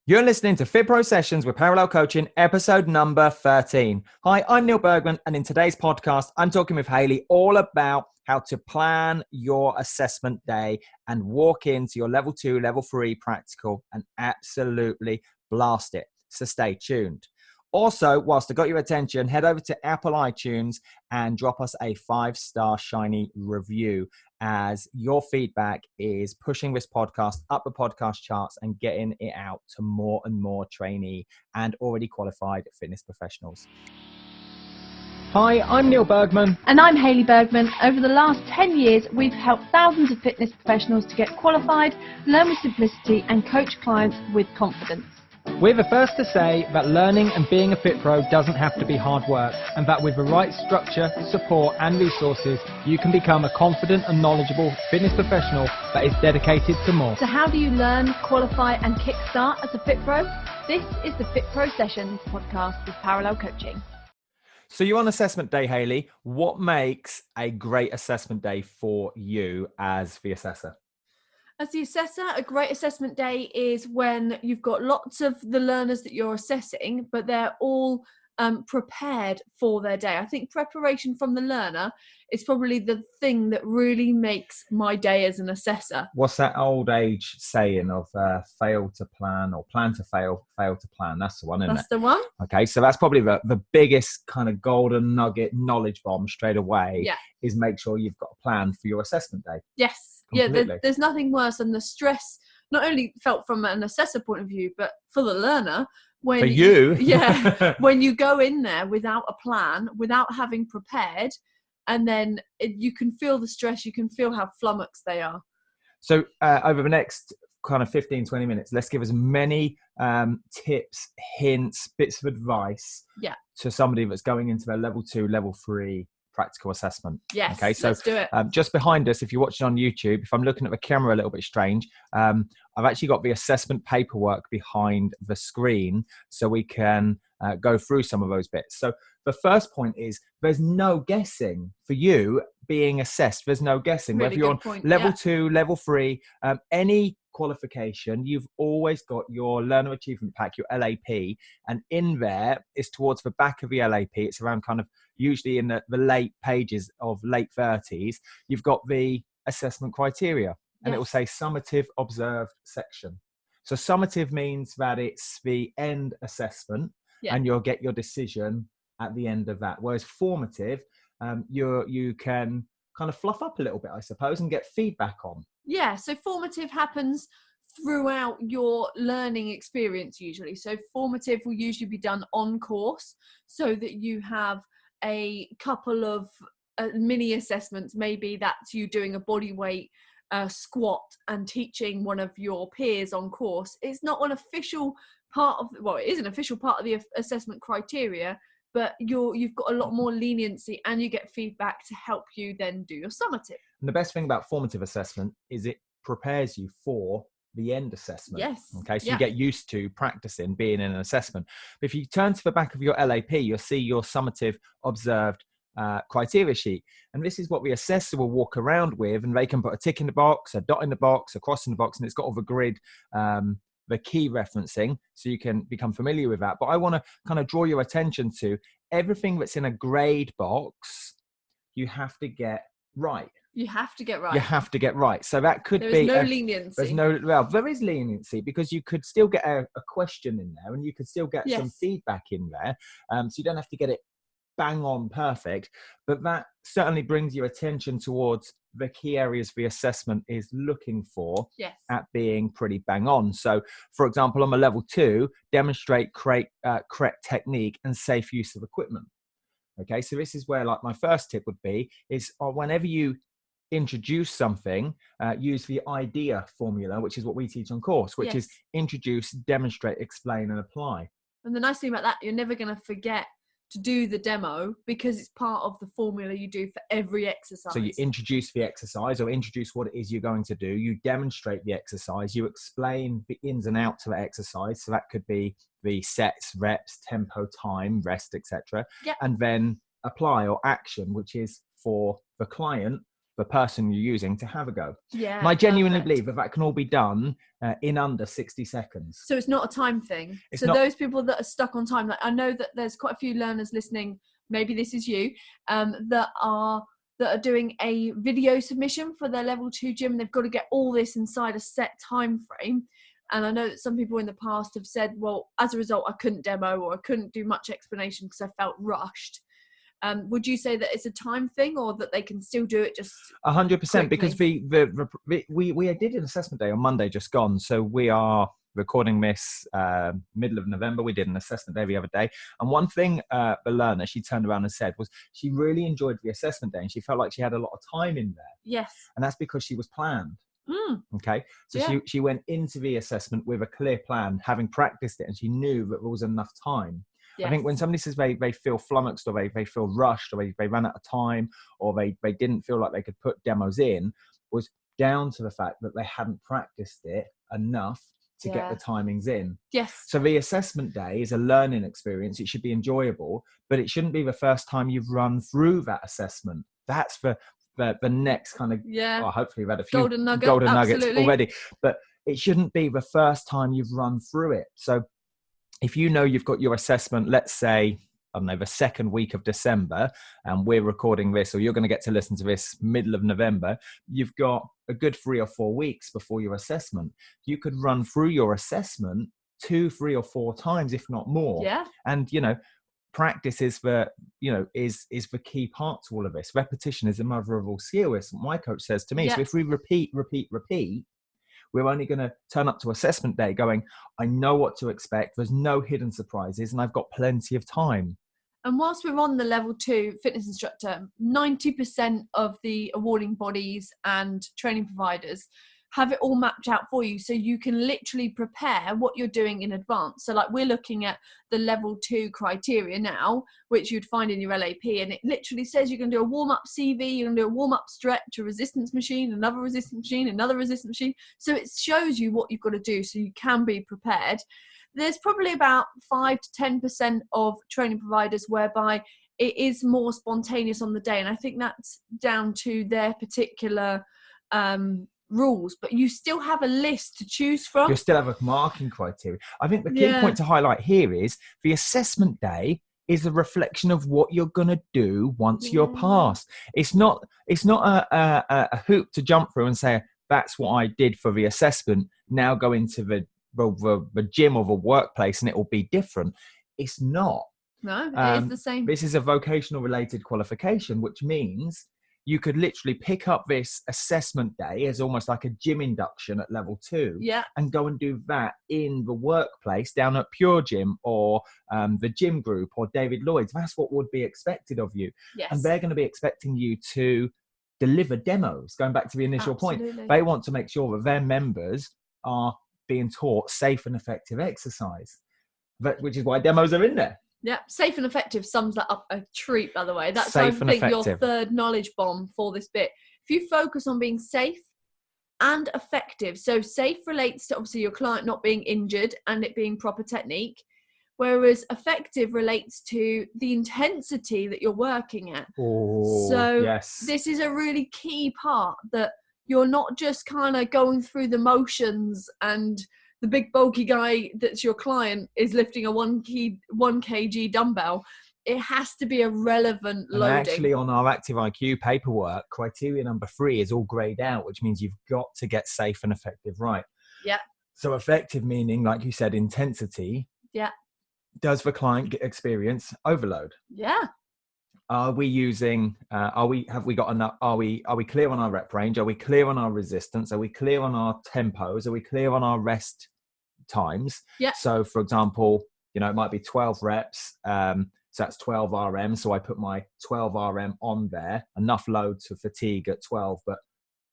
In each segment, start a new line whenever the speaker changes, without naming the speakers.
You're listening to FitPro Sessions with Parallel Coaching, episode number 13. Hi, I'm Neale Bergman, and in today's podcast, I'm talking with Hayley all about how to plan your assessment day and walk into your level 2, level 3 practical and absolutely blast it. So stay tuned. Also, whilst I got your attention, head over to Apple iTunes and drop us a 5-star shiny review, as your feedback is pushing this podcast up the podcast charts and getting it out to more and more trainee and already qualified fitness professionals. Hi, I'm Neale Bergman.
And I'm Hayley Bergman. Over the last 10 years, we've helped thousands of fitness professionals to get qualified, learn with simplicity, and coach clients with confidence.
We're the first to say that learning and being a Fit Pro doesn't have to be hard work, and that with the right structure, support and resources, you can become a confident and knowledgeable fitness professional that is dedicated to more.
So how do you learn, qualify and kickstart as a Fit Pro? This is the FitPro Sessions Podcast with Parallel Coaching.
So you're on assessment day, Hayley. What makes a great assessment day for you as the assessor?
As the assessor, a great assessment day is when you've got lots of the learners that you're assessing, but they're all prepared for their day. I think preparation from the learner is probably the thing that really makes my day as an assessor.
What's that old age saying of fail to plan or plan to fail, fail to plan? That's the one, isn't it?
That's the one.
Okay, so that's probably the biggest kind of golden nugget knowledge bomb straight away, is make sure you've got a plan for your assessment day.
Yes.
Completely.
Yeah, there's nothing worse than the stress, not only felt from an assessor point of view, but for the learner. When
for you?
When you go in there without a plan, without having prepared, and then you can feel the stress, you can feel how flummoxed they are.
So over the next kind of 15, 20 minutes, let's give as many tips, hints, bits of advice to somebody that's going into their level 2, level 3 practical assessment.
Yes,
okay, so
let's do it.
Just behind us, if you're watching on YouTube, if I'm looking at the camera a little bit strange, I've actually got the assessment paperwork behind the screen so we can go through some of those bits. So the first point is there's no guessing for you being assessed. There's no guessing.
Really
whether you're
good
on
point.
level 2, level 3, any qualification, you've always got your learner achievement pack, your LAP, and in there is towards the back of the LAP. It's around kind of usually in the late pages of late 30s. You've got the assessment criteria, and it will say summative observed section. So summative means that it's the end assessment, and you'll get your decision at the end of that. Whereas formative, you can kind of fluff up a little bit, I suppose, and get feedback on.
Yeah, so formative happens throughout your learning experience usually. So formative will usually be done on course so that you have a couple of mini assessments. Maybe that's you doing a body weight squat and teaching one of your peers on course. It's not an official part of, well, it is an official part of the assessment criteria, but you've got a lot more leniency and you get feedback to help you then do your summative.
And the best thing about formative assessment is it prepares you for the end assessment.
Yes.
Okay, so you get used to practicing being in an assessment. But if you turn to the back of your LAP, you'll see your summative observed criteria sheet. And this is what the assessor will walk around with, and they can put a tick in the box, a dot in the box, a cross in the box, and it's got all the grid, the key referencing, so you can become familiar with that. But I want to kind of draw your attention to everything that's in a grade box. You have to get right.
You have to get right.
You have to get right. So that could be...
There is no leniency.
Well, there is leniency because you could still get a question in there, and you could still get some feedback in there. So you don't have to get it bang on perfect, but that certainly brings your attention towards the key areas the assessment is looking for at being pretty bang on. So, for example, on a level 2, demonstrate correct technique and safe use of equipment. Okay, so this is where, like, my first tip would be is whenever you introduce something, use the IDEA formula, which is what we teach on course, which is introduce, demonstrate, explain, and apply.
And the nice thing about that, you're never going to forget to do the demo because it's part of the formula you do for every exercise.
So you introduce the exercise or introduce what it is you're going to do. You demonstrate the exercise. You explain the ins and outs of the exercise. So that could be the sets, reps, tempo, time, rest, etc. And then apply or action, which is for the client the person you're using to have a go.
Yeah.
And I genuinely
perfect.
believe that can all be done in under 60 seconds.
So it's not a time thing.
It's
so
not-
those people that are stuck on time, like I know that there's quite a few learners listening, maybe this is you, that are doing a video submission for their level 2 gym. They've got to get all this inside a set time frame. And I know that some people in the past have said, well, as a result, I couldn't demo or I couldn't do much explanation because I felt rushed. Would you say that it's a time thing, or that they can still do it just
100%? Because we did an assessment day on Monday just gone. So we are recording this middle of November. We did an assessment day the other day. And one thing the learner, she turned around and said was she really enjoyed the assessment day and she felt like she had a lot of time in there.
Yes.
And that's because she was planned. Okay. So
Yeah.
she went into the assessment with a clear plan, having practiced it, and she knew that there was enough time.
Yes.
I think when somebody says they feel flummoxed, or they feel rushed, or they ran out of time, or they didn't feel like they could put demos in, was down to the fact that they hadn't practiced it enough to get the timings in.
Yes.
So the assessment day is a learning experience. It should be enjoyable, but it shouldn't be the first time you've run through that assessment. That's the next kind of, hopefully we've had a few golden nuggets already, but it shouldn't be the first time you've run through it. So if you know you've got your assessment, let's say, I don't know, the second week of December, and we're recording this, or you're going to get to listen to this middle of November, you've got a good 3 or 4 weeks before your assessment. You could run through your assessment 2, 3 or 4 times, if not more.
Yeah.
And, practice is the key part to all of this. Repetition is the mother of all skill, is what my coach says to me. So if we repeat, we're only going to turn up to assessment day going, I know what to expect. There's no hidden surprises and I've got plenty of time.
And whilst we're on the level 2 fitness instructor, 90% of the awarding bodies and training providers have it all mapped out for you, so you can literally prepare what you're doing in advance. So like we're looking at the level 2 criteria now, which you'd find in your LAP, and it literally says you can do a warm-up CV, you're going to do a warm-up stretch, a resistance machine, another resistance machine, another resistance machine. So it shows you what you've got to do so you can be prepared. There's probably about 5 to 10% of training providers whereby it is more spontaneous on the day, and I think that's down to their particular rules, but you still have a list to choose from.
You still have a marking criteria. I think the key point to highlight here is the assessment day is a reflection of what you're going to do once you're passed. It's not a hoop to jump through and say, that's what I did for the assessment. Now go into the gym or the workplace and it will be different. It's not.
No, it is the same.
This is a vocational related qualification, which means you could literally pick up this assessment day as almost like a gym induction at level 2 and go and do that in the workplace down at Pure Gym or the gym group or David Lloyd's. That's what would be expected of you.
Yes.
And they're going to be expecting you to deliver demos. Going back to the initial point, they want to make sure that their members are being taught safe and effective exercise, which is why demos are in there.
Yeah, safe and effective sums that up a treat, by the way. That's,
safe
I think, your third knowledge bomb for this bit. If you focus on being safe and effective, so safe relates to obviously your client not being injured and it being proper technique, whereas effective relates to the intensity that you're working at. This is a really key part, that you're not just kind of going through the motions and the big bulky guy that's your client is lifting a 1 kg dumbbell. It has to be a relevant loading.
And actually on our Active IQ paperwork, criteria number 3 is all grayed out, which means you've got to get safe and effective right.
Yeah.
So effective meaning, like you said, intensity.
Yeah.
Does the client experience overload?
Yeah.
Are we using, have we got enough, are we clear on our rep range? Are we clear on our resistance? Are we clear on our tempos? Are we clear on our rest times?
Yeah.
So for example, it might be 12 reps. So that's 12 RM. So I put my 12 RM on there, enough load to fatigue at 12, but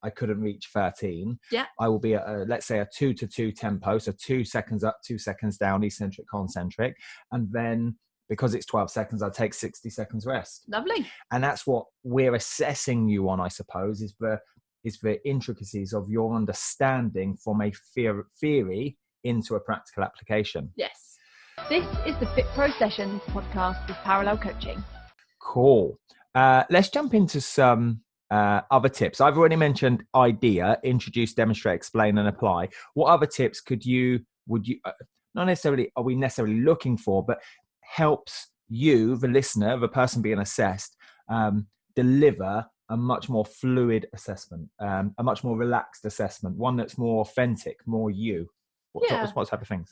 I couldn't reach 13.
Yeah.
I will be at let's say a 2-2 tempo. So 2 seconds up, 2 seconds down, eccentric, concentric. And then because it's 12 seconds, I'll take 60 seconds rest.
Lovely.
And that's what we're assessing you on, I suppose, is the intricacies of your understanding from a theory into a practical application.
Yes. This is the FitPro Sessions Podcast with Parallel Coaching.
Cool. Let's jump into some other tips? I've already mentioned idea, introduce, demonstrate, explain, and apply. What other tips would you, not necessarily are we necessarily looking for, but helps you, the listener, the person being assessed, deliver a much more fluid assessment, a much more relaxed assessment, one that's more authentic, more you? What type of things?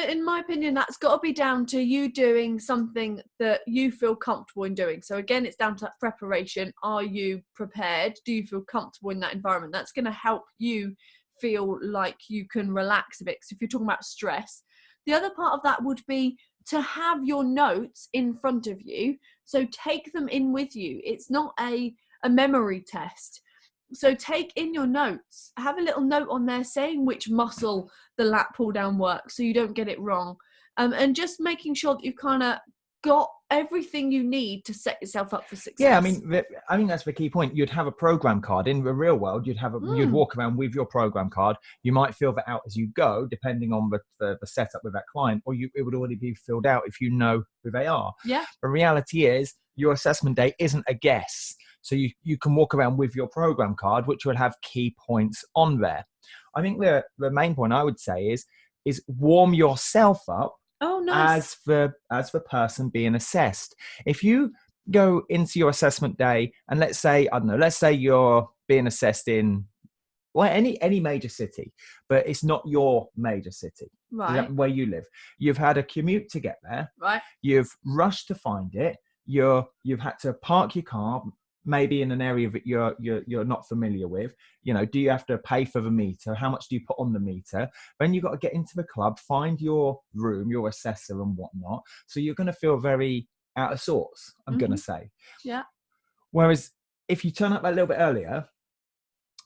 In my opinion, that's got to be down to you doing something that you feel comfortable in doing. So again, it's down to preparation. Are you prepared? Do you feel comfortable in that environment? That's going to help you feel like you can relax a bit. So if you're talking about stress, the other part of that would be to have your notes in front of you. So take them in with you. It's not a memory test. So take in your notes, have a little note on there saying which muscle the lat pull down works so you don't get it wrong. And just making sure that you've kind of got everything you need to set yourself up for success.
Yeah, I mean that's the key point. You'd have a program card in the real world. You'd walk around with your program card. You might fill that out as you go, depending on the setup with that client, or it would already be filled out if you know who they are.
Yeah.
The reality is your assessment day isn't a guess. So you can walk around with your program card, which will have key points on there. I think the main point I would say is warm yourself up.
Oh, nice.
As the person being assessed. If you go into your assessment day and let's say you're being assessed in any major city, but it's not your major city,
right,
where you live. You've had a commute to get there.
Right.
You've rushed to find it. You've had to park your car, maybe in an area that you're not familiar with. Do you have to pay for the meter? How much do you put on the meter? Then you've got to get into the club, find your room, your assessor and whatnot. So you're going to feel very out of sorts, I'm going to say.
Yeah.
Whereas if you turn up a little bit earlier,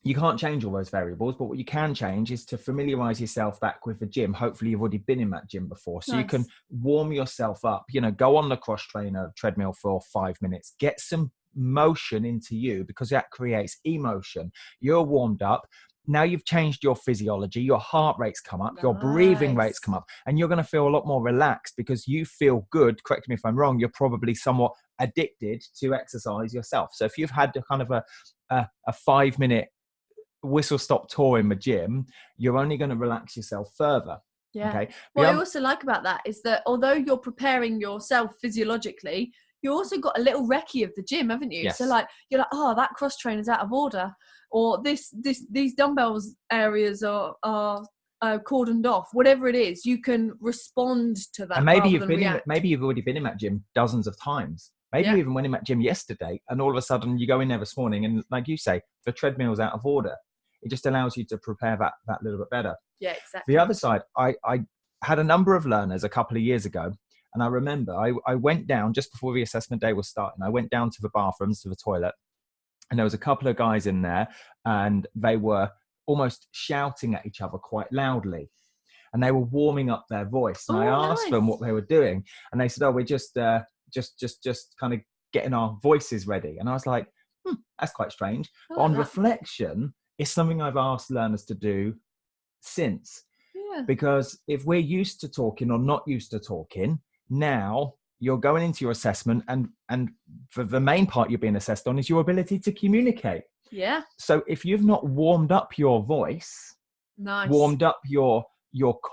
you can't change all those variables, but what you can change is to familiarize yourself back with the gym. Hopefully you've already been in that gym before. So nice. You can warm yourself up, go on the cross trainer treadmill for 5 minutes, get some motion into you, because that creates emotion. You're warmed up. Now you've changed your physiology, your heart rates come up, your breathing rates come up, and you're going to feel a lot more relaxed because you feel good. Correct me if I'm wrong. You're probably somewhat addicted to exercise yourself. So if you've had a kind of a 5-minute whistle stop tour in the gym, you're only going to relax yourself further.
Yeah.
Okay.
What I also like about that is that although you're preparing yourself physiologically, you also got a little recce of the gym, haven't you?
Yes.
So you're like, oh, that cross trainer's out of order, or these dumbbells areas are cordoned off. Whatever it is, you can respond to that.
And maybe you've already been in that gym dozens of times. Maybe you even went in that gym yesterday, and all of a sudden you go in there this morning, and like you say, the treadmill's out of order. It just allows you to prepare that little bit better.
Yeah, exactly.
The other side, I had a number of learners a couple of years ago. And I remember I went down just before the assessment day was starting. I went down to the bathrooms, to the toilet, and there was a couple of guys in there, and they were almost shouting at each other quite loudly, and they were warming up their voice. And I asked them what they were doing, and they said, "Oh, we're just kind of getting our voices ready." And I was like, "That's quite strange." But on reflection, it's something I've asked learners to do since, because if we're used to talking or not used to talking. Now you're going into your assessment, and for the main part you're being assessed on is your ability to communicate.
Yeah.
So if you've not warmed up your voice, warmed up your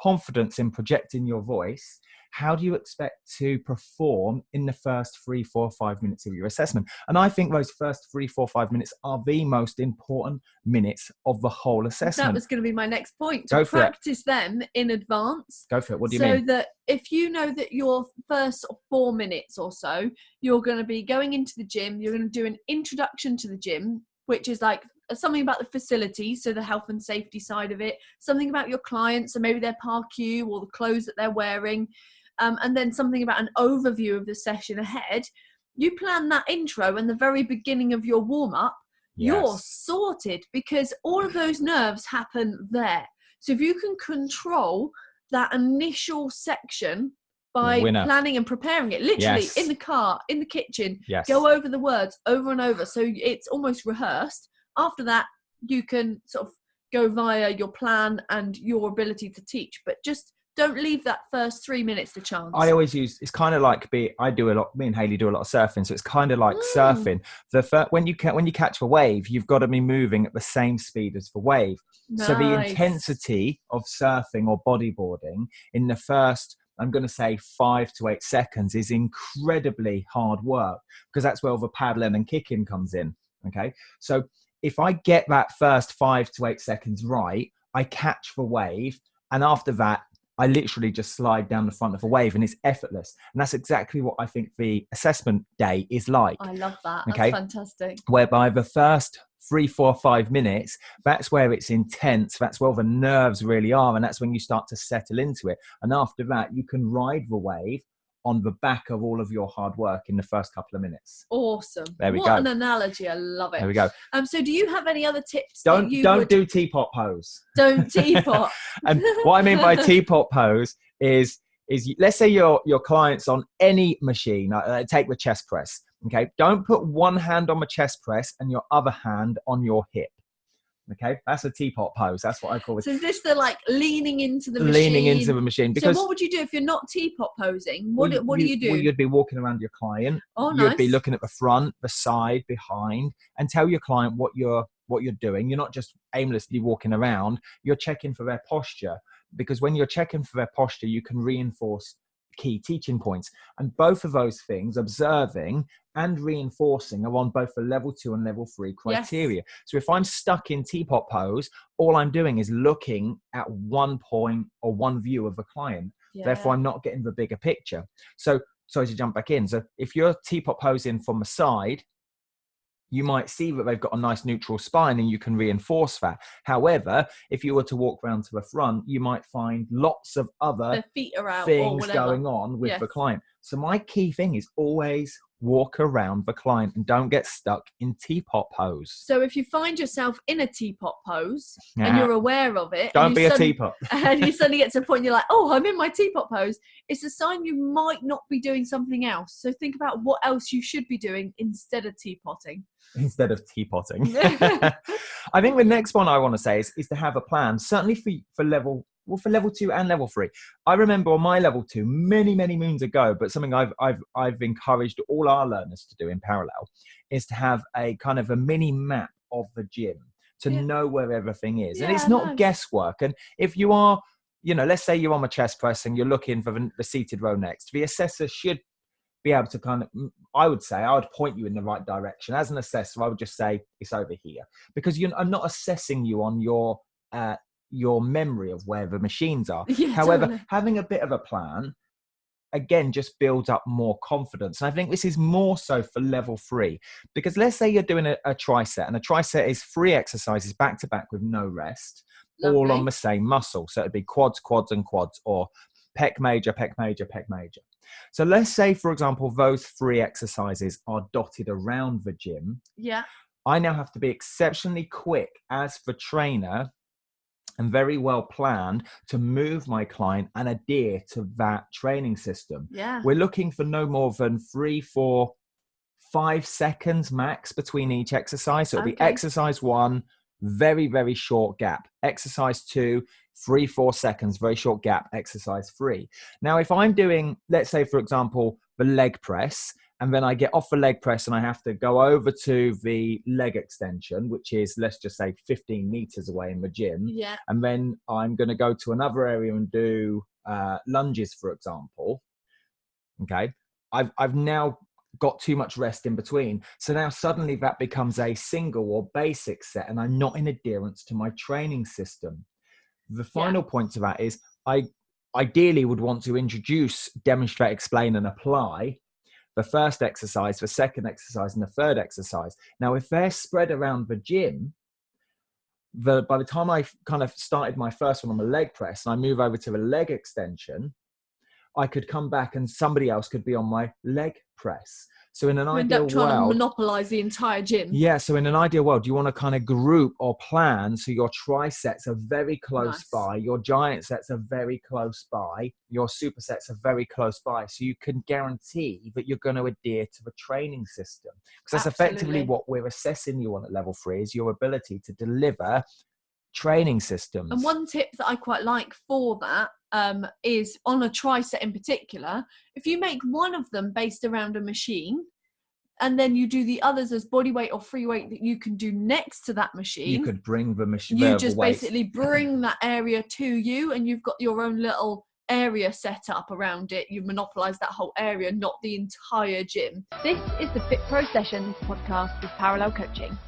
confidence in projecting your voice, how do you expect to perform in the first 3, 4, 5 minutes of your assessment? And I think those first 3, 4, 5 minutes are the most important minutes of the whole assessment.
That was going to be my next point. To practice them in advance.
Go for it. What do you mean?
So that if you know that your first 4 minutes or so, you're going to be going into the gym, you're going to do an introduction to the gym, which is like something about the facility, so the health and safety side of it, something about your clients, so maybe their PARQ or the clothes that they're wearing, and then something about an overview of the session ahead. You plan that intro and the very beginning of your warm-up, you're sorted, because all of those nerves happen there. So if you can control that initial section by planning and preparing it, literally in the car, in the kitchen, go over the words over and over, so it's almost rehearsed. After that, you can sort of go via your plan and your ability to teach, but just don't leave that first 3 minutes to chance.
I always use, it's kind of like me and Hayley do a lot of surfing. So it's kind of like surfing. When you catch a wave, you've got to be moving at the same speed as the wave.
Nice.
So the intensity of surfing or bodyboarding in the first, I'm going to say 5 to 8 seconds is incredibly hard work, because that's where all the paddling and kicking comes in. Okay. So if I get that first 5 to 8 seconds right, I catch the wave. And after that, I literally just slide down the front of a wave, and it's effortless. And that's exactly what I think the assessment day is like.
I love that.
Okay?
That's fantastic.
Whereby the first 3, 4, 5 minutes, that's where it's intense. That's where the nerves really are. And that's when you start to settle into it. And after that, you can ride the wave on the back of all of your hard work in the first couple of minutes.
Awesome.
There we go.
What an analogy. I love it.
There we go.
So do you have any other tips?
Don't do teapot pose.
Don't teapot.
And what I mean by teapot pose is let's say your client's on any machine, take the chest press. Okay. Don't put one hand on the chest press and your other hand on your hip. Okay, that's a teapot pose. That's what I call it.
So is this the like leaning into the machine?
Leaning into the machine. Because
so what would you do if you're not teapot posing? What do you do?
Well, you'd be walking around your client.
Oh, nice.
You'd be looking at the front, the side, behind, and tell your client what you're doing. You're not just aimlessly walking around. You're checking for their posture, because when you're checking for their posture, you can reinforce key teaching points. And both of those things, observing and reinforcing, are on both the level 2 and level 3 criteria. Yes. So if I'm stuck in teapot pose, all I'm doing is looking at one point or one view of the client. Yeah. Therefore, I'm not getting the bigger picture. So sorry to jump back in. So if you're teapot posing from the side, you might see that they've got a nice neutral spine, and you can reinforce that. However, if you were to walk around to the front, you might find lots of other things going on with the client. So my key thing is always walk around the client and don't get stuck in teapot pose.
So if you find yourself in a teapot pose and you're aware of it,
don't be a teapot.
And you suddenly get to a point you're like, oh, I'm in my teapot pose. It's a sign you might not be doing something else. So think about what else you should be doing instead of teapotting.
Instead of teapotting. I think the next one I want to say is to have a plan, certainly for level 2 and level 3. I remember on my level 2 many moons ago, but something I've encouraged all our learners to do in parallel is to have a kind of a mini map of the gym to know where everything is. And it's not guesswork. And if you are, let's say you're on a chest press and you're looking for the seated row next, the assessor should be able to I would point you in the right direction. As an assessor, I would just say it's over here, because I'm not assessing you on your memory of where the machines are. However, having a bit of a plan, again, just builds up more confidence. And I think this is more so for level 3, because let's say you're doing a tricep, and a tricep is 3 exercises back to back with no rest, all on the same muscle. So it'd be quads, and quads, or pec major, pec major, pec major. So let's say, for example, those 3 exercises are dotted around the gym. Yeah. I now have to be exceptionally quick as the trainer and very well planned to move my client and adhere to that training system. Yeah. We're looking for no more than 3, 4, 5 seconds max between each exercise. So it'll be exercise 1, very short gap. Exercise 2, 3, 4 seconds, very short gap. Exercise 3. Now, if I'm doing, let's say, for example, the leg press, and then I get off the leg press and I have to go over to the leg extension, which is, let's just say 15 meters away in the gym. Yeah. And then I'm going to go to another area and do lunges, for example. Okay. I've now got too much rest in between. So now suddenly that becomes a single or basic set, and I'm not in adherence to my training system. The final point to that is I ideally would want to introduce, demonstrate, explain, and apply the first exercise, the second exercise, and the third exercise. Now, if they're spread around the gym, by the time I kind of started my first one on the leg press and I move over to the leg extension, I could come back and somebody else could be on my leg press. So in an ideal world,
trying to monopolize the entire gym.
Yeah. So in an ideal world, you want to kind of group or plan so your triceps are very close by, your giant sets are very close by, your supersets are very close by. So you can guarantee that you're going to adhere to the training system, because that's effectively what we're assessing you on at level 3 is your ability to deliver training systems.
And one tip that I quite like for that is on a tri-set in particular, if you make one of them based around a machine, and then you do the others as body weight or free weight that you can do next to that machine.
You could bring the machine.
You just basically bring that area to you, and you've got your own little area set up around it. You monopolize that whole area, not the entire gym.
This is the FitPro Sessions Podcast with parallel coaching.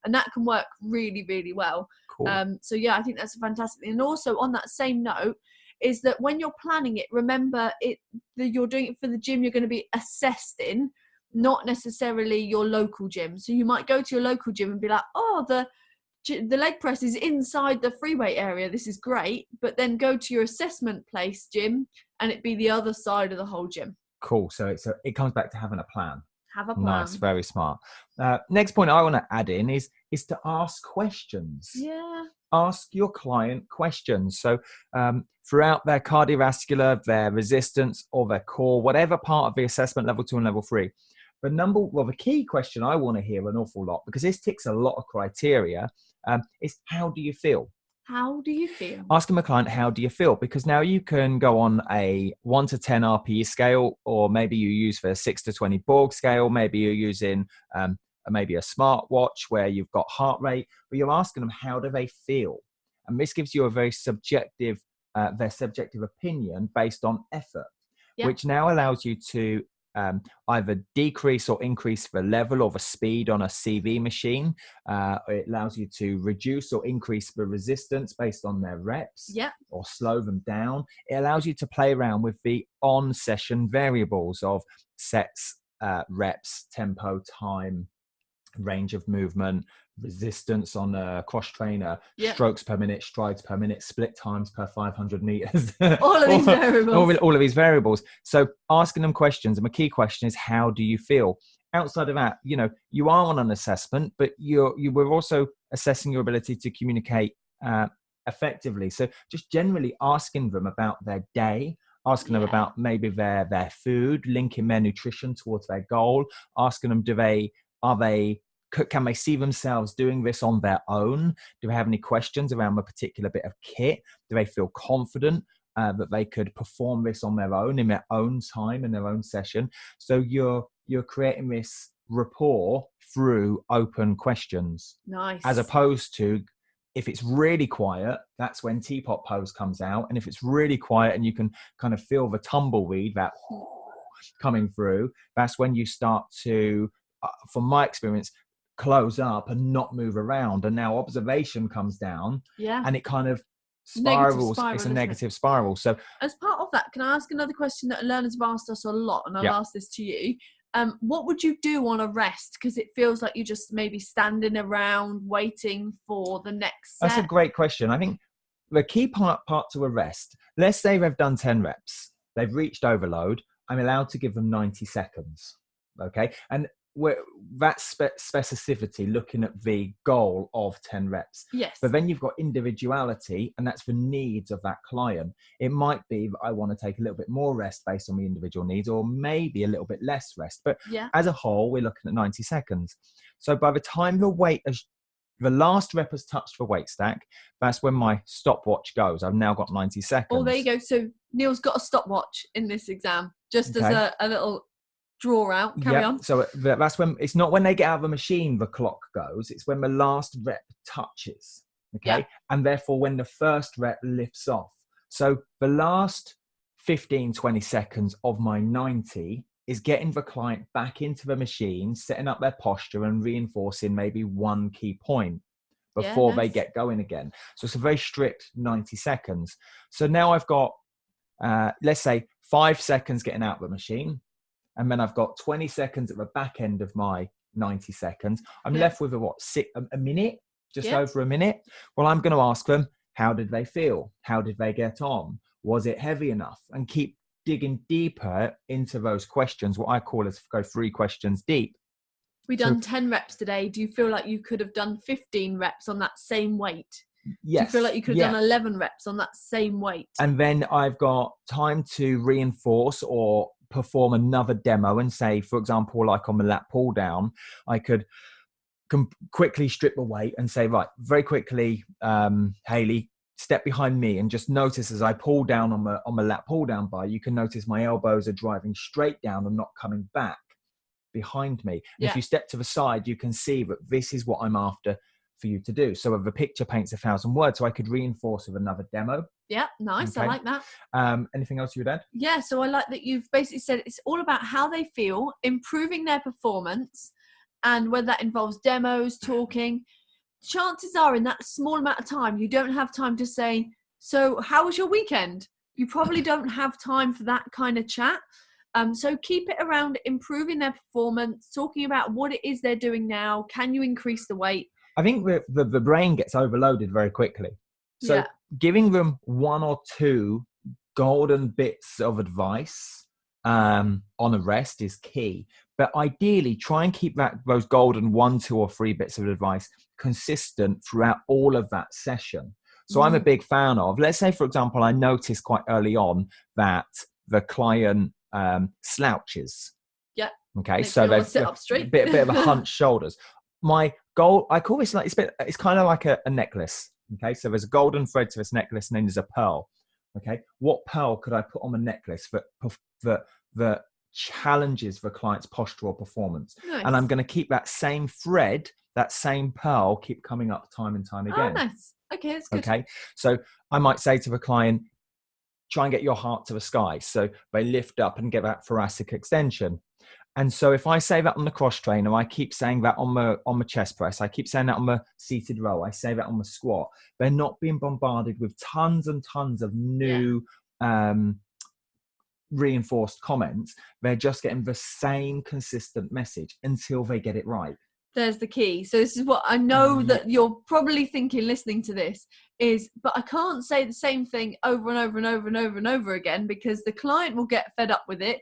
And that can work really, really well.
Cool.
So yeah, I think that's a fantastic thing. And also on that same note is that when you're planning it, remember that you're doing it for the gym you're going to be assessed in, not necessarily your local gym. So you might go to your local gym and be like, oh, the leg press is inside the free weight area. This is great. But then go to your assessment place gym and it be the other side of the whole gym.
Cool. So it comes back to having a plan.
Have a plan.
Nice, very smart. Next point I want to add in is to ask questions.
Yeah.
Ask your client questions. So throughout their cardiovascular, their resistance, or their core, whatever part of the assessment, level 2 and level 3. The key question I want to hear an awful lot, because this ticks a lot of criteria, is how do you feel?
How do you feel?
Asking a client, how do you feel? Because now you can go on a 1 to 10 RPE scale, or maybe you use the 6 to 20 Borg scale. Maybe you're using maybe a smartwatch where you've got heart rate, but you're asking them, how do they feel? And this gives you a very subjective, their subjective opinion based on effort, which now allows you to either decrease or increase the level or the speed on a CV machine. It allows you to reduce or increase the resistance based on their reps, or slow them down. It allows you to play around with the on-session variables of sets, reps, tempo, time, range of movement, resistance on a cross trainer, strokes per minute, strides per minute, split times per 500 meters.
All of these variables.
All of these variables. So asking them questions, and my key question is, how do you feel? Outside of that, you are on an assessment, but you were also assessing your ability to communicate effectively. So just generally asking them about their day, asking them about maybe their food, linking their nutrition towards their goal, asking them, can they see themselves doing this on their own? Do they have any questions around a particular bit of kit? Do they feel confident that they could perform this on their own, in their own time, in their own session? So you're creating this rapport through open questions.
Nice.
As opposed to, if it's really quiet, that's when teapot pose comes out. And if it's really quiet and you can kind of feel the tumbleweed that coming through, that's when you start to, from my experience, close up and not move around. And now observation comes down, and it kind of spirals. It's a negative spiral. So
as part of that, can I ask another question that learners have asked us a lot, and I'll ask this to you? What would you do on a rest? Because it feels like you're just maybe standing around waiting for the next set.
That's a great question. I think the key part to a rest, let's say they've done 10 reps, they've reached overload, I'm allowed to give them 90 seconds. Okay. And that specificity, looking at the goal of 10 reps.
Yes.
But then you've got individuality, and that's the needs of that client. It might be that I want to take a little bit more rest based on the individual needs, or maybe a little bit less rest. But as a whole, we're looking at 90 seconds. So by the time the last rep has touched the weight stack, that's when my stopwatch goes. I've now got 90 seconds.
Oh, there you go. So Neale's got a stopwatch in this exam, just as a little draw out. Carry on.
So that's when, it's not when they get out of the machine the clock goes, it's when the last rep touches. Okay. And therefore when the first rep lifts off. So the last 15-20 seconds of my 90 is getting the client back into the machine, setting up their posture and reinforcing maybe one key point before they get going again. So it's a very strict 90 seconds. So now I've got let's say 5 seconds getting out of the machine, and then I've got 20 seconds at the back end of my 90 seconds. I'm left with a minute, just over a minute. Well, I'm going to ask them, how did they feel? How did they get on? Was it heavy enough? And keep digging deeper into those questions. What I call is go 3 questions deep.
We done 10 reps today. Do you feel like you could have done 15 reps on that same weight?
Yes.
Do you feel like you could have done 11 reps on that same weight?
And then I've got time to reinforce or perform another demo and say, for example, like on the lat pull down, I could quickly strip away and say, right, very quickly, Hayley, step behind me and just notice as I pull down on my lat pull down bar, you can notice my elbows are driving straight down and not coming back behind me. And if you step to the side, you can see that this is what I'm after for you to do. So if a picture paints 1,000 words, so I could reinforce with another demo.
Yeah, nice.
Okay.
I like that.
Anything else you would add?
Yeah, so I like that you've basically said it's all about how they feel, improving their performance, and whether that involves demos, talking. Chances are in that small amount of time, you don't have time to say, so how was your weekend? You probably don't have time for that kind of chat. So keep it around improving their performance, talking about what it is they're doing now. Can you increase the weight?
I think the brain gets overloaded very quickly. So giving them one or two golden bits of advice on a rest is key. But ideally, try and keep those golden 1, 2, or 3 bits of advice consistent throughout all of that session. So I'm a big fan of, let's say, for example, I noticed quite early on that the client slouches.
Yeah.
Okay.
Makes
So they've
sit up straight.
bit of a hunched shoulders. My goal, I call this like, it's kind of like a necklace. Okay. So there's a golden thread to this necklace and then there's a pearl. Okay. What pearl could I put on my necklace that challenges the client's postural performance?
Nice.
And I'm going to keep that same thread, that same pearl keep coming up time and time again.
Oh, nice. Okay, that's good.
Okay. So I might say to the client, try and get your heart to the sky. So they lift up and get that thoracic extension. And so if I say that on the cross trainer, I keep saying that on my chest press, I keep saying that on the seated row, I say that on the squat, they're not being bombarded with tons and tons of new reinforced comments. They're just getting the same consistent message until they get it right.
There's the key. So this is what I know that you're probably thinking listening to this is, but I can't say the same thing over and over and over and over and over again because the client will get fed up with it.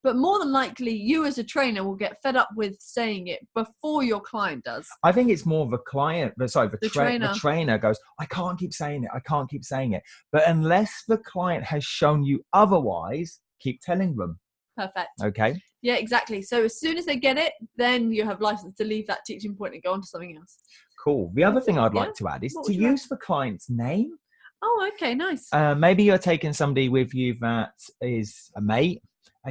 But more than likely, you as a trainer will get fed up with saying it before your client does.
I think it's more of a client, the
trainer.
The trainer goes, I can't keep saying it. I can't keep saying it. But unless the client has shown you otherwise, keep telling them.
Perfect.
Okay.
Yeah, exactly. So as soon as they get it, then you have license to leave that teaching point and go on to something else.
Cool. The other thing I'd like to add is to use the client's name.
Oh, okay. Nice.
Maybe you're taking somebody with you that is a mate.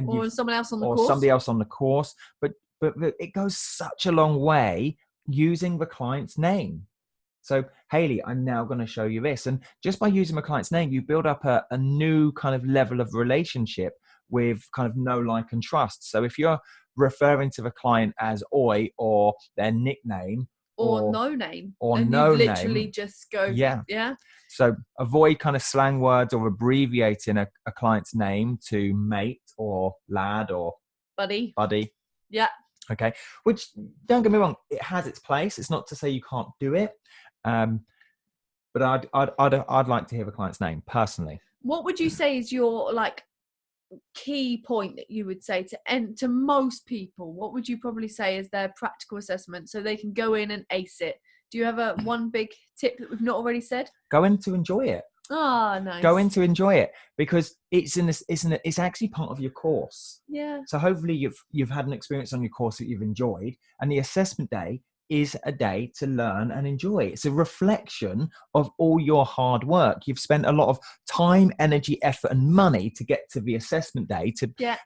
Or someone else on the course.
Or somebody else on the course. But it goes such a long way using the client's name. So, Hayley, I'm now going to show you this. And just by using the client's name, you build up a new kind of level of relationship with kind of know, like, and trust. So if you're referring to the client as Oi or their nickname
or no name,
or
and
no
you
name,
literally just go, yeah.
So avoid kind of slang words or abbreviating a client's name to mate or lad or
buddy. Yeah.
Okay. Which, don't get me wrong, it has its place. It's not to say you can't do it. But I'd like to hear the client's name personally. What
would you say is your key point that you would say to most people? What would you probably say is their practical assessment so they can go in and ace it? Do you have one big tip that we've not already said?
Go in to enjoy it.
Oh, nice.
Go in to enjoy it because it's actually part of your course.
Yeah.
So hopefully you've had an experience on your course that you've enjoyed, and the assessment day is a day to learn and enjoy. It's a reflection of all your hard work. You've spent a lot of time, energy, effort, and money to get to the assessment day.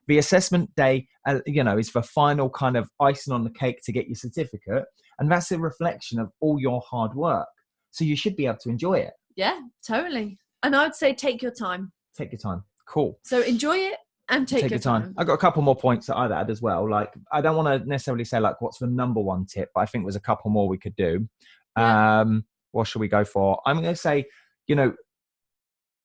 The assessment day, is the final kind of icing on the cake to get your certificate. And that's a reflection of all your hard work. So you should be able to enjoy it.
Yeah, totally. And I would say take your time.
Take your time. Cool.
So enjoy it and take your time.
I've got a couple more points that I'd add as well. Like, I don't want to necessarily say what's the number one tip, but I think there's a couple more we could do. Yeah. What should we go for? I'm going to say,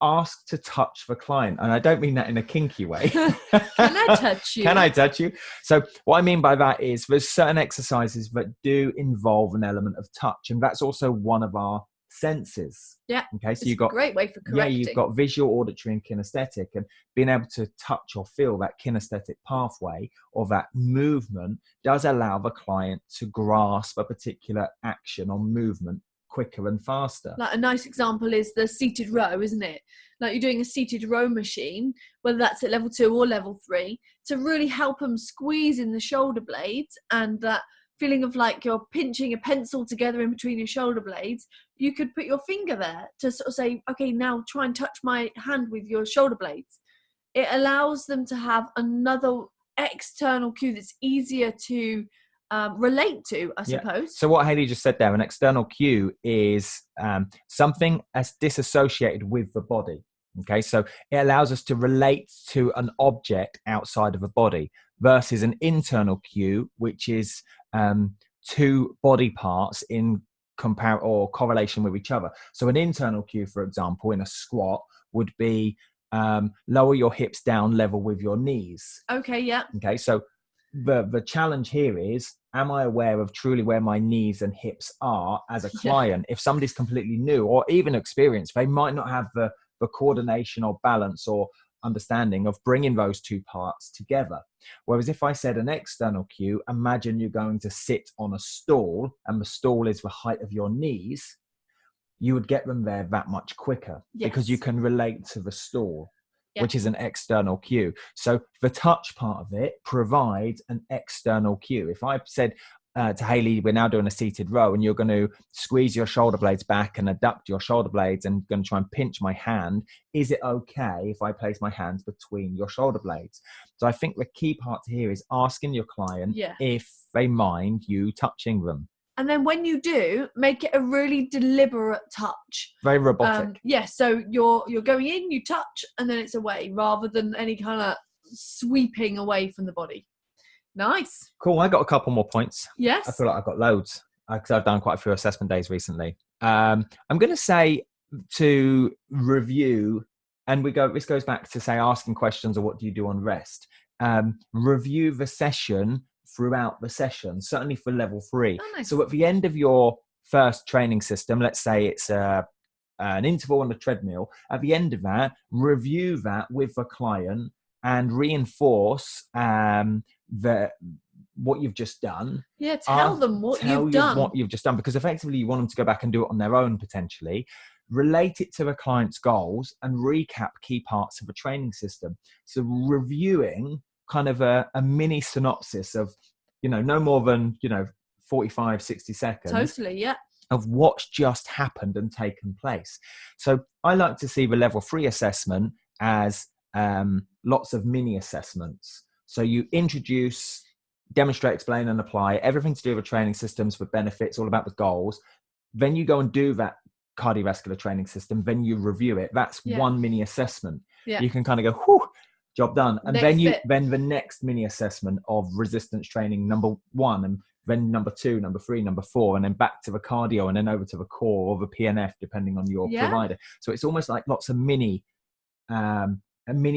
ask to touch the client. And I don't mean that in a kinky way.
Can I touch you?
Can I touch you? So what I mean by that is there's certain exercises that do involve an element of touch. And that's also one of our senses.
Yeah.
Okay. So
you've got a great way for correcting.
Yeah, you've got visual, auditory, and kinesthetic, and being able to touch or feel that kinesthetic pathway or that movement does allow the client to grasp a particular action or movement quicker and faster.
Like a nice example is the seated row, isn't it? Like you're doing a seated row machine, whether that's at level 2 or level 3, to really help them squeeze in the shoulder blades and that feeling of like you're pinching a pencil together in between your shoulder blades, you could put your finger there to sort of say, okay, now try and touch my hand with your shoulder blades. It allows them to have another external cue that's easier to relate to, I suppose.
So what Hayley just said there, an external cue is something as disassociated with the body. Okay, so it allows us to relate to an object outside of a body versus an internal cue, which is two body parts in correlation with each other. So an internal cue, for example, in a squat would be lower your hips down level with your knees.
Okay, yeah.
Okay, so the challenge here is, am I aware of truly where my knees and hips are as a client? If somebody's completely new or even experienced, they might not have the coordination or balance or understanding of bringing those two parts together. Whereas if I said an external cue, imagine you're going to sit on a stool and the stool is the height of your knees, you would get them there that much quicker because you can relate to the stool, which is an external cue. So the touch part of it provides an external cue. If I said to Hayley, we're now doing a seated row and you're going to squeeze your shoulder blades back and adduct your shoulder blades and going to try and pinch my hand, is it okay if I place my hands between your shoulder blades? So I think the key part here is asking your client if they mind you touching them.
And then when you do, make it a really deliberate touch.
Very robotic.
So you're going in, you touch, and then it's away, rather than any kind of sweeping away from the body. Nice.
Cool. I got a couple more points.
Yes.
I feel like I've got loads because I've done quite a few assessment days recently. I'm going to say to review, and this goes back to say asking questions or what do you do on rest. Review the session throughout the session, certainly for level 3.
Oh, nice.
So at the end of your first training system, let's say it's an interval on the treadmill, at the end of that, review that with the client and reinforce what you've just done.
Yeah, tell them what you've done.
What you've just done, because effectively you want them to go back and do it on their own potentially. Relate it to the client's goals and recap key parts of a training system. So reviewing kind of a mini synopsis of, no more than, 45, 60 seconds.
Totally, yeah.
Of what's just happened and taken place. So I like to see the level 3 assessment as lots of mini assessments. So you introduce, demonstrate, explain, and apply everything to do with training systems for benefits, all about the goals. Then you go and do that cardiovascular training system. Then you review it. That's one mini assessment. Yeah. You can kind of go, whew, job done. And then the next mini assessment of resistance training, number 1, and then number 2, number 3, number 4, and then back to the cardio, and then over to the core or the PNF, depending on your provider. So it's almost like lots of mini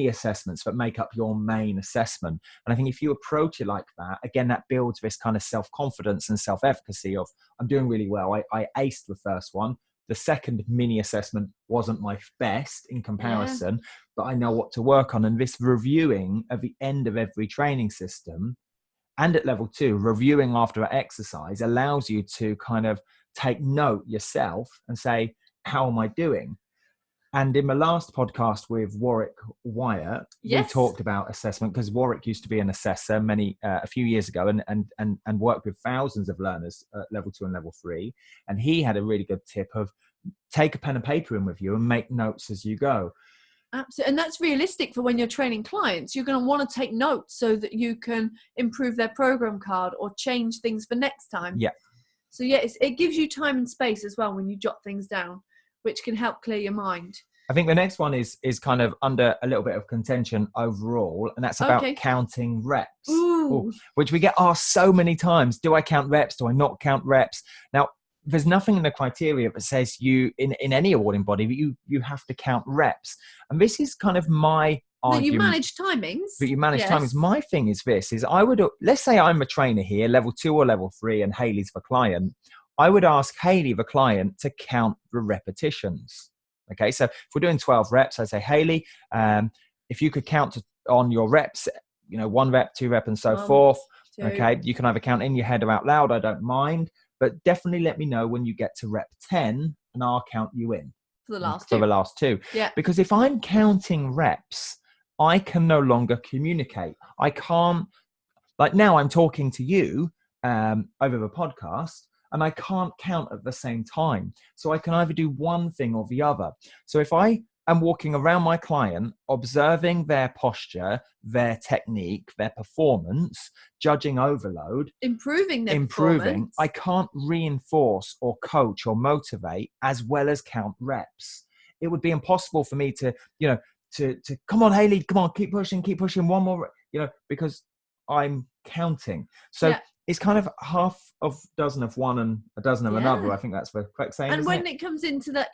assessments that make up your main assessment. And I think if you approach it like that, again, that builds this kind of self-confidence and self-efficacy of, I'm doing really well. I aced the first one. The second mini assessment wasn't my best in comparison, but I know what to work on. And this reviewing at the end of every training system, and at level 2, reviewing after an exercise allows you to kind of take note yourself and say, how am I doing? And in my last podcast with Warwick Wyatt, we talked about assessment, because Warwick used to be an assessor a few years ago and worked with thousands of learners at level 2 and level 3. And he had a really good tip of take a pen and paper in with you and make notes as you go.
Absolutely. And that's realistic for when you're training clients. You're going to want to take notes so that you can improve their program card or change things for next time.
Yeah.
So it gives you time and space as well when you jot things down, which can help clear your mind.
I think the next one is kind of under a little bit of contention overall, and that's about counting reps.
Ooh.
Which we get asked so many times. Do I count reps? Do I not count reps? Now, there's nothing in the criteria that says you, in any awarding body, that you have to count reps. And this is kind of my argument.
That you manage timings.
That you manage timings. My thing is I would, let's say I'm a trainer here, level 2 or level 3, and Hayley's the client. I would ask Hayley, the client, to count the repetitions. Okay, so if we're doing 12 reps, I'd say, Hayley, if you could count on your reps, 1 rep, 2 rep, and so forth.
2.
Okay, you can either count in your head or out loud. I don't mind, but definitely let me know when you get to rep 10, and I'll count you in
for the last 2.
For the last 2.
Yeah.
Because if I'm counting reps, I can no longer communicate. I can't. Like now, I'm talking to you. over the podcast, and I can't count at the same time. So I can either do one thing or the other. So if I am walking around my client, observing their posture, their technique, their performance, judging overload,
improving their performance,
I can't reinforce or coach or motivate as well as count reps. It would be impossible for me to come on, Hayley, come on, keep pushing one more, because I'm counting. So it's kind of half of dozen of one and a dozen of another. I think that's the correct saying.
And when it comes into that,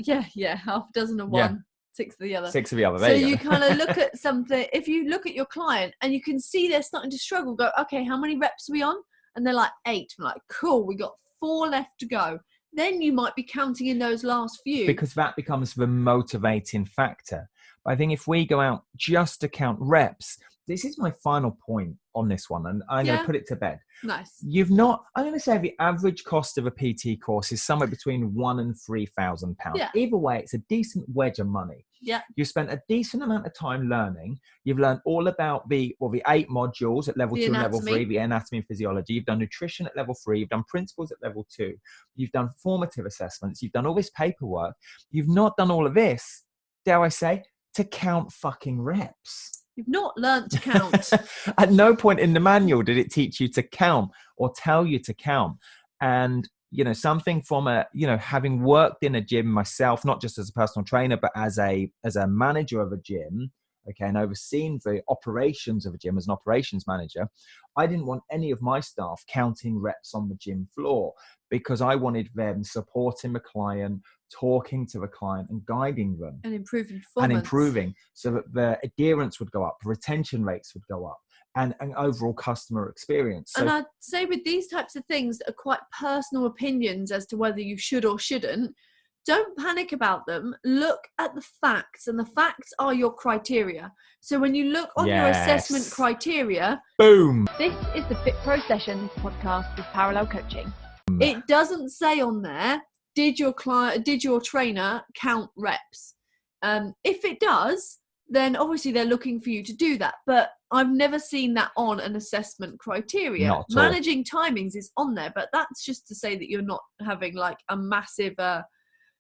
half a dozen of one, six of the other.
Six of the other.
There you kind of look at something. If you look at your client and you can see they're starting to struggle, go, okay, how many reps are we on? And they're like 8. I'm like, cool, we got 4 left to go. Then you might be counting in those last few.
Because that becomes the motivating factor. But I think if we go out just to count reps, this is my final point on this one, and I'm going to put it to bed.
Nice.
I'm going to say the average cost of a PT course is somewhere between £1,000 and £3,000.
Yeah.
Either way, it's a decent wedge of money.
Yeah.
You spent a decent amount of time learning. You've learned all about the 8 modules at level 2 and level 3, the anatomy and physiology. You've done nutrition at level 3. You've done principles at level 2. You've done formative assessments. You've done all this paperwork. You've not done all of this, dare I say, to count fucking reps.
You've not learnt to count.
At no point in the manual did it teach you to count or tell you to count. And, something from having worked in a gym myself, not just as a personal trainer, but as a manager of a gym, and overseen the operations of a gym as an operations manager, I didn't want any of my staff counting reps on the gym floor because I wanted them supporting the client, talking to the client and guiding them.
And improving performance.
So that the adherence would go up, retention rates would go up, and an overall customer experience. So,
and I'd say with these types of things that are quite personal opinions as to whether you should or shouldn't, don't panic about them. Look at the facts, and the facts are your criteria. So when you look on your assessment criteria,
boom.
This is the FitPro Sessions Podcast with Parallel Coaching.
It doesn't say on there, did your trainer count reps? If it does, then obviously they're looking for you to do that. But I've never seen that on an assessment criteria.
Not at all.
Managing timings is on there, but that's just to say that you're not having like a massive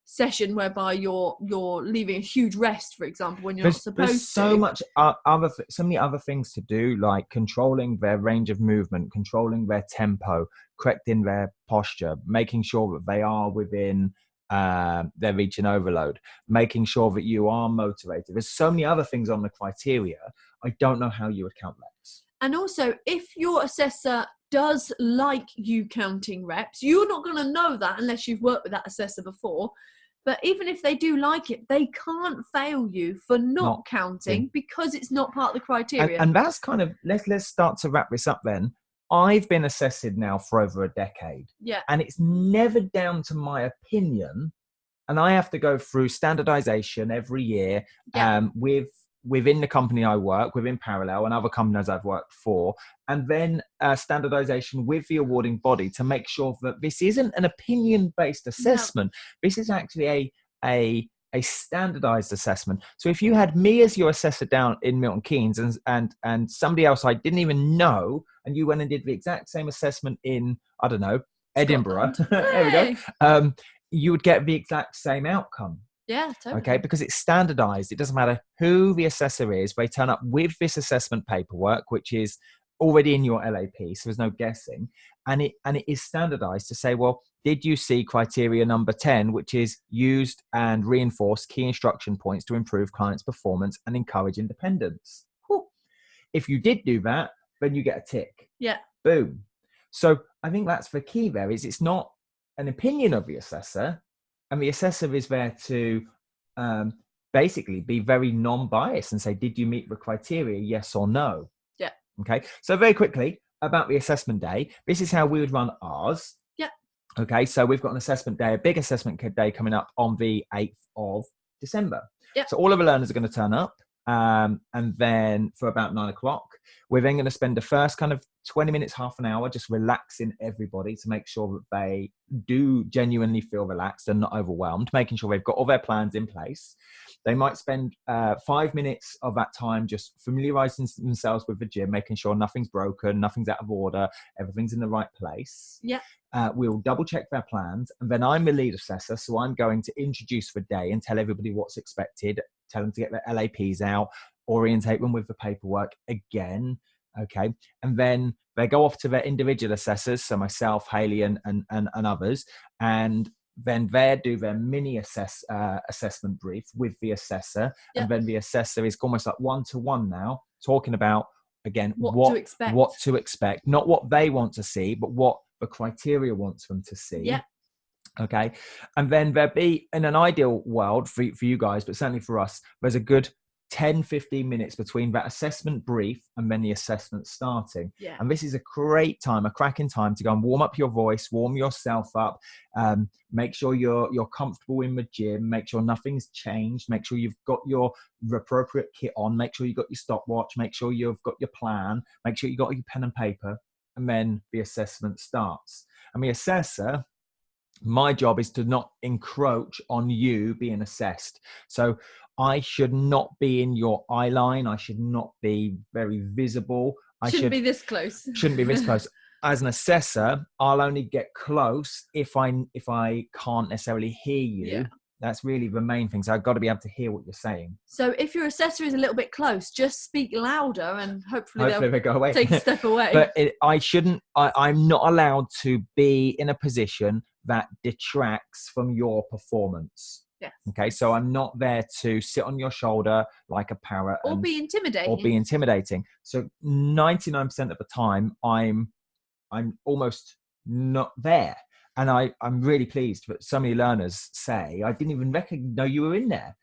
session whereby you're leaving a huge rest, for example, when you're not supposed to.
There's so many other things to do, like controlling their range of movement, controlling their tempo, correcting their posture, making sure that they are within their reach and overload, making sure that you are motivated. There's so many other things on the criteria. I don't know how you would count reps.
And also, if your assessor does like you counting reps, you're not going to know that unless you've worked with that assessor before. But even if they do like it, they can't fail you for not counting because it's not part of the criteria.
And that's kind of, let's start to wrap this up then. I've been assessed now for over a decade.
Yeah.
And it's never down to my opinion. And I have to go through standardization every year within the company I work, within Parallel and other companies I've worked for, and then standardization with the awarding body to make sure that this isn't an opinion-based assessment. No. This is actually a standardized assessment. So if you had me as your assessor down in Milton Keynes and somebody else I didn't even know, and you went and did the exact same assessment in, I don't know, Edinburgh, there we go, you would get the exact same outcome.
Yeah, totally.
Okay, because it's standardized. It doesn't matter who the assessor is. They turn up with this assessment paperwork, which is already in your LAP, so there's no guessing. And it is standardized to say, well, did you see criteria number 10, which is used and reinforced key instruction points to improve clients' performance and encourage independence? Whew. If you did do that, then you get a tick.
Yeah.
Boom. So I think that's the key there, is it's not an opinion of the assessor. And the assessor is there to basically be very non-biased and say, did you meet the criteria, yes or no?
Yeah.
Okay. So very quickly about the assessment day, this is how we would run ours.
Yeah.
Okay. So we've got an assessment day, a big assessment day coming up on the 8th of December.
Yeah.
So all of the learners are going to turn up. And then for about 9 o'clock, we're then going to spend the first kind of 20 minutes, half an hour, just relaxing everybody to make sure that they do genuinely feel relaxed and not overwhelmed, making sure they've got all their plans in place. They might spend 5 minutes of that time just familiarizing themselves with the gym, making sure nothing's broken, nothing's out of order, everything's in the right place.
Yeah.
We'll double check their plans. And then I'm the lead assessor. So I'm going to introduce the day and tell everybody what's expected, tell them to get their LAPs out, orientate them with the paperwork again. Okay. And then they go off to their individual assessors. So myself, Hayley, and others. And then they do their mini assessment brief with the assessor.
Yep.
And then the assessor is almost like one-to-one now, talking about, again,
what to expect,
not what they want to see, but what the criteria wants them to see.
Yeah.
Okay. And then there'll be, in an ideal world for you guys, but certainly for us, there's a good 10-15 minutes between that assessment brief and then the assessment starting.
Yeah.
And this is a great time, a cracking time to go and warm up your voice, warm yourself up, make sure you're comfortable in the gym, make sure nothing's changed, make sure you've got your appropriate kit on, make sure you've got your stopwatch, make sure you've got your plan, make sure you've got your pen and paper, and then the assessment starts. And the assessor, my job is to not encroach on you being assessed. So I should not be in your eye line. I should not be very visible.
Shouldn't be this close.
Shouldn't be this close. As an assessor, I'll only get close if I can't necessarily hear you.
Yeah.
That's really the main thing. So I've got to be able to hear what you're saying.
So if your assessor is a little bit close, just speak louder and hopefully
they go away.
Take a step away.
But I'm not allowed to be in a position that detracts from your performance.
Yes.
Okay, so I'm not there to sit on your shoulder like a parrot
or be intimidating.
So 99% of the time, I'm almost not there. And I'm really pleased that so many learners say, I didn't even know you were in there.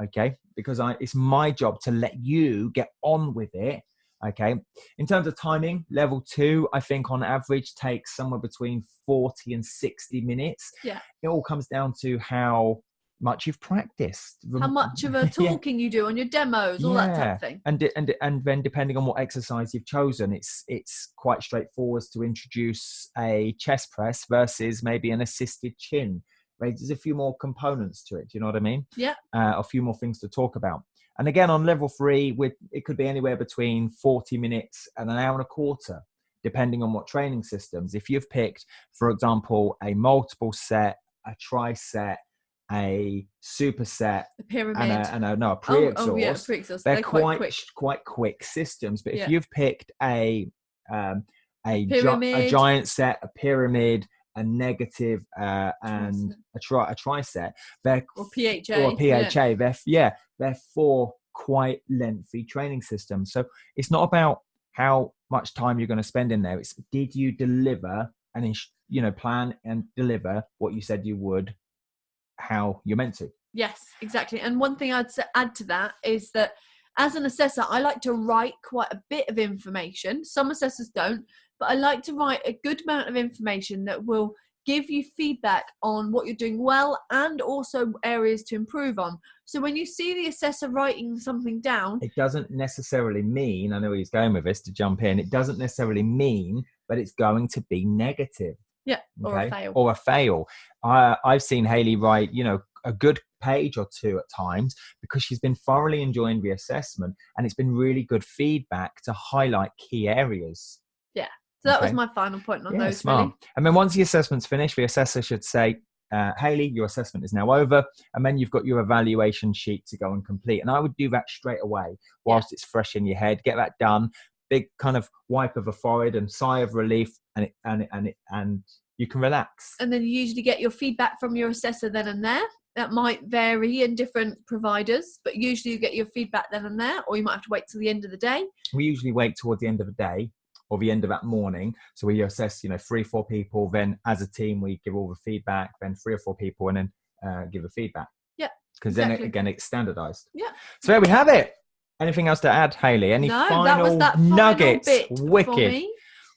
Okay, because it's my job to let you get on with it. Okay, in terms of timing, level 2, I think on average takes somewhere between 40 and 60 minutes.
Yeah.
It all comes down to how much you've practiced,
how much of a talking you do on your demos, all that type of thing.
And then depending on what exercise you've chosen, it's quite straightforward to introduce a chest press versus maybe an assisted chin. Right? There's a few more components to it. Do you know what I mean?
Yeah.
A few more things to talk about. And again, on level 3, it could be anywhere between 40 minutes and an hour and a quarter, depending on what training systems. If you've picked, for example, a multiple set, a tri-set, a superset,
a pyramid,
and a pre-exhaust.
Pre-exhaust.
They're quite quick systems. But if you've picked a giant set, a pyramid, a negative, and a tri-set, they're PHA. They're 4 quite lengthy training systems. So it's not about how much time you're going to spend in there. It's did you deliver and plan and deliver what you said you would, how you're meant to.
Yes, exactly. And one thing I'd add to that is that as an assessor, I like to write quite a bit of information. Some assessors don't, but I like to write a good amount of information that will give you feedback on what you're doing well and also areas to improve on. So when you see the assessor writing something down, it
doesn't necessarily mean, I know where he's going with this to jump in, it doesn't necessarily mean that it's going to be negative.
Yeah,
okay? Or a fail. I've seen Hayley write, a good page or 2 at times because she's been thoroughly enjoying the assessment and it's been really good feedback to highlight key areas.
Yeah. So that was my final point on those.
Smart.
Really.
And then once the assessment's finished, the assessor should say, Hayley, your assessment is now over. And then you've got your evaluation sheet to go and complete. And I would do that straight away whilst it's fresh in your head. Get that done. Big kind of wipe of the forehead and sigh of relief, and you can relax.
And then you usually get your feedback from your assessor then and there. That might vary in different providers, but usually you get your feedback then and there, or you might have to wait till the end of the day.
We usually wait towards the end of the day or the end of that morning. So we assess, 3-4 people. Then as a team, we give all the feedback, then 3 or 4 people, and then give the feedback.
Yeah.
Because then again, it's standardized.
Yeah.
So there we have it. Anything else to add, Hayley? Any final nuggets? Wicked.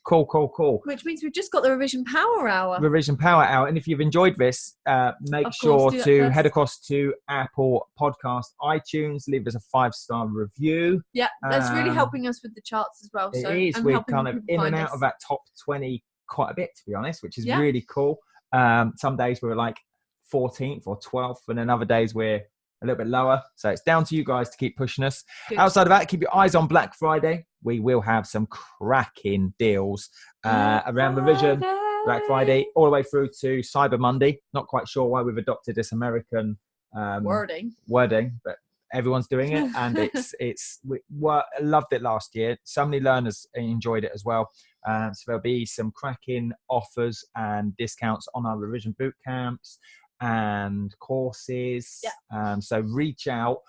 Cool.
Which means we've just got the Revision Power Hour.
And if you've enjoyed this, make sure to head across to Apple Podcast, iTunes, leave us a 5-star review.
Yeah, that's really helping us with the charts as well.
It is. We're kind of in and out of that top 20 quite a bit, to be honest, which is really cool. Some days we're like 14th or 12th, and then other days we're a little bit lower. So it's down to you guys to keep pushing us.
Good.
Outside of that, keep your eyes on Black Friday. We will have some cracking deals around revision, Black Friday, all the way through to Cyber Monday. Not quite sure why we've adopted this American wording, but everyone's doing it, and we loved it last year. So many learners enjoyed it as well. So there'll be some cracking offers and discounts on our revision boot camps and courses. Yeah. So reach out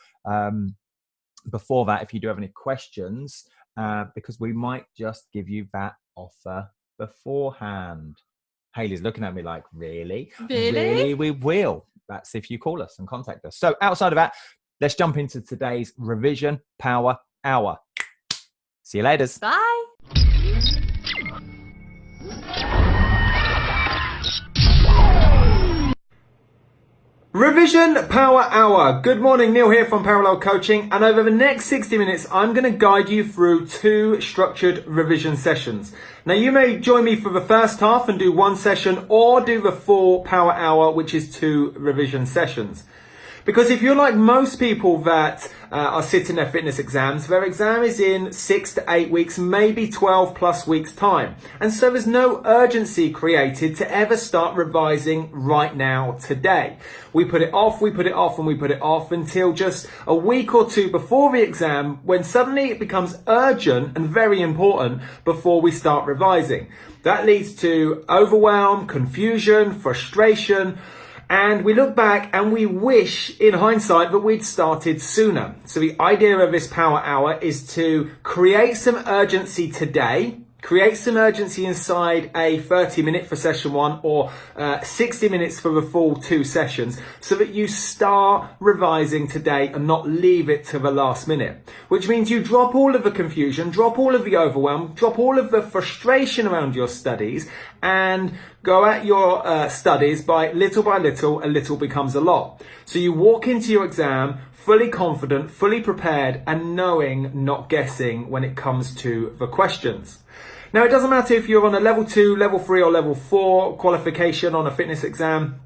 before that if you do have any questions, because we might just give you that offer beforehand. Haley's looking at me like, really? Really, we will. That's if you call us and contact us. So outside of that, let's jump into today's Revision Power Hour. See you later.
Bye.
Revision Power Hour. Good morning, Neale here from Parallel Coaching, and over the next 60 minutes I'm going to guide you through 2 structured revision sessions. Now you may join me for the first half and do 1 session, or do the full Power Hour, which is 2 revision sessions. Because if you're like most people that are sitting their fitness exams, their exam is in 6 to 8 weeks, maybe 12 plus weeks time. And so there's no urgency created to ever start revising right now, today. We put it off, and we put it off until just a week or 2 before the exam, when suddenly it becomes urgent and very important before we start revising. That leads to overwhelm, confusion, frustration. And we look back and we wish, in hindsight, that we'd started sooner. So the idea of this Power Hour is to create some urgency today, create some urgency inside a 30-minute for session 1 or 60 minutes for the full 2 sessions, so that you start revising today and not leave it to the last minute. Which means you drop all of the confusion, drop all of the overwhelm, drop all of the frustration around your studies, and go at your studies by little, a little becomes a lot. So you walk into your exam fully confident, fully prepared, and knowing, not guessing when it comes to the questions. Now, it doesn't matter if you're on a level 2, level 3, or level 4 qualification on a fitness exam.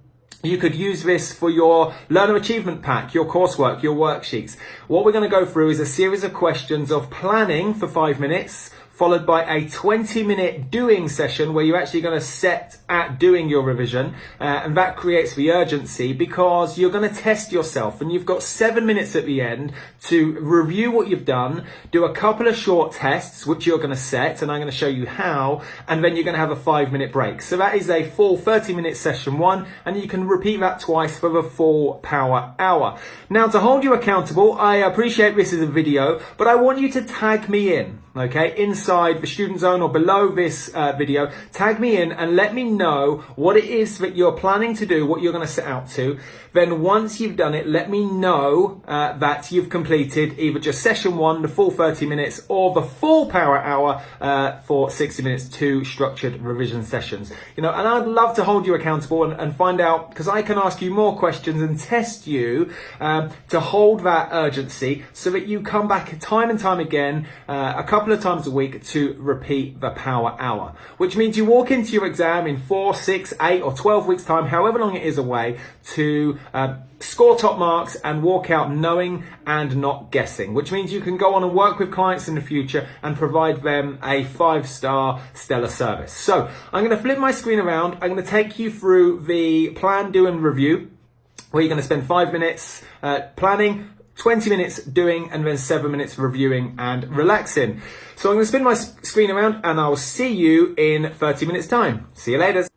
You could use this for your learner achievement pack, your coursework, your worksheets. What we're going to go through is a series of questions of planning for 5 minutes, followed by a 20-minute doing session where you're actually going to set at doing your revision. And that creates the urgency, because you're going to test yourself, and you've got 7 minutes at the end to review what you've done, do a couple of short tests, which you're going to set, and I'm going to show you how, and then you're going to have a 5-minute break. So that is a full 30-minute session 1, and you can repeat that twice for the full Power Hour. Now, to hold you accountable, I appreciate this is a video, but I want you to tag me in. Okay, inside the student zone or below this video, tag me in and let me know what it is that you're planning to do, what you're going to set out to. Then once you've done it, let me know that you've completed either just session 1, the full 30 minutes, or the full Power Hour for 60 minutes, 2 structured revision sessions. You know, and I'd love to hold you accountable and find out, because I can ask you more questions and test you to hold that urgency, so that you come back time and time again, a couple of times a week, to repeat the Power Hour. Which means you walk into your exam in 4, 6, 8 or 12 weeks time, however long it is away, to score top marks and walk out knowing and not guessing. Which means you can go on and work with clients in the future and provide them a 5-star stellar service. So I'm going to flip my screen around. I'm going to take you through the plan, do and review, where you're going to spend 5 minutes planning, 20 minutes doing, and then 7 minutes reviewing and relaxing. So I'm going to spin my screen around, and I'll see you in 30 minutes time. See you later.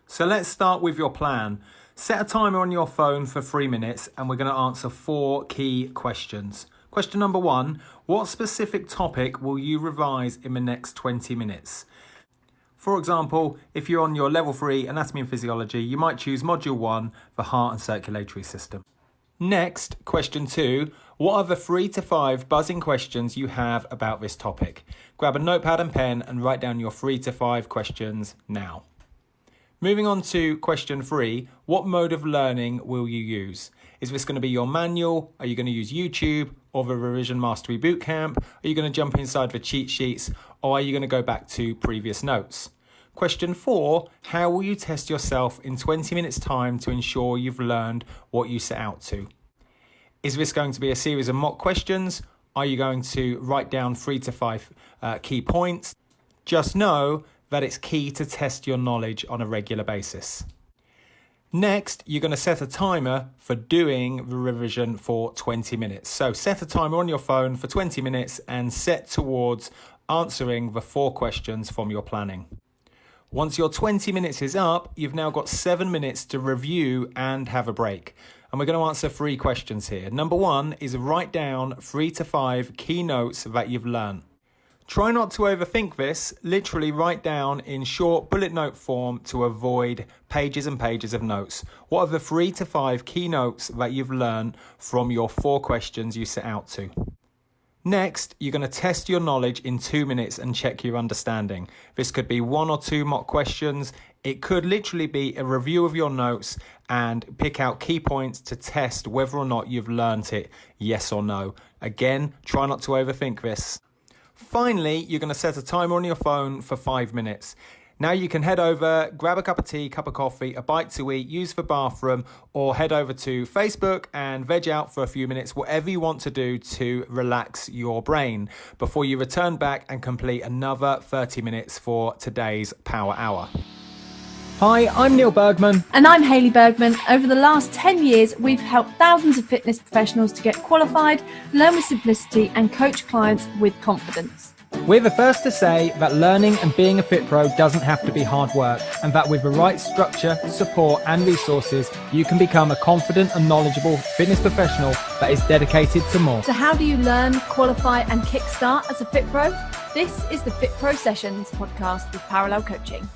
So let's start with your plan. Set a timer on your phone for 3 minutes, and we're going to answer 4 key questions. Question number 1, what specific topic will you revise in the next 20 minutes? For example, if you're on your level 3 anatomy and physiology, you might choose module 1, the heart and circulatory system. Next, question 2, what are the 3 to 5 buzzing questions you have about this topic? Grab a notepad and pen and write down your 3 to 5 questions now. Moving on to question 3, what mode of learning will you use? Is this going to be your manual? Are you going to use YouTube or the Revision Mastery Bootcamp? Are you going to jump inside the cheat sheets, or are you going to go back to previous notes? Question 4, how will you test yourself in 20 minutes time to ensure you've learned what you set out to?
Is this going to be a series of mock questions? Are you going to write down 3 to 5 key points? Just know that it's key to test your knowledge on a regular basis. Next, you're going to set a timer for doing the revision for 20 minutes. So set a timer on your phone for 20 minutes and set towards answering the 4 questions from your planning. Once your 20 minutes is up, you've now got 7 minutes to review and have a break. And we're going to answer 3 questions here. Number 1 is write down 3 to 5 key notes that you've learned. Try not to overthink this. Literally write down in short bullet note form to avoid pages and pages of notes. What are the 3 to 5 key notes that you've learned from your 4 questions you set out to? Next, you're going to test your knowledge in 2 minutes and check your understanding. This could be 1 or 2 mock questions. It could literally be a review of your notes and pick out key points to test whether or not you've learnt it, yes or no. Again, try not to overthink this. Finally, you're going to set a timer on your phone for 5 minutes. Now you can head over, grab a cup of tea, cup of coffee, a bite to eat, use the bathroom, or head over to Facebook and veg out for a few minutes, whatever you want to do to relax your brain before you return back and complete another 30 minutes for today's Power Hour.
Hi, I'm Neale Bergman.
And I'm Hayley Bergman. Over the last 10 years, we've helped thousands of fitness professionals to get qualified, learn with simplicity, and coach clients with confidence.
We're the first to say that learning and being a FitPro doesn't have to be hard work, and that with the right structure, support and resources, you can become a confident and knowledgeable fitness professional that is dedicated to more.
So how do you learn, qualify and kickstart as a FitPro? This is the FitPro Sessions Podcast with Parallel Coaching.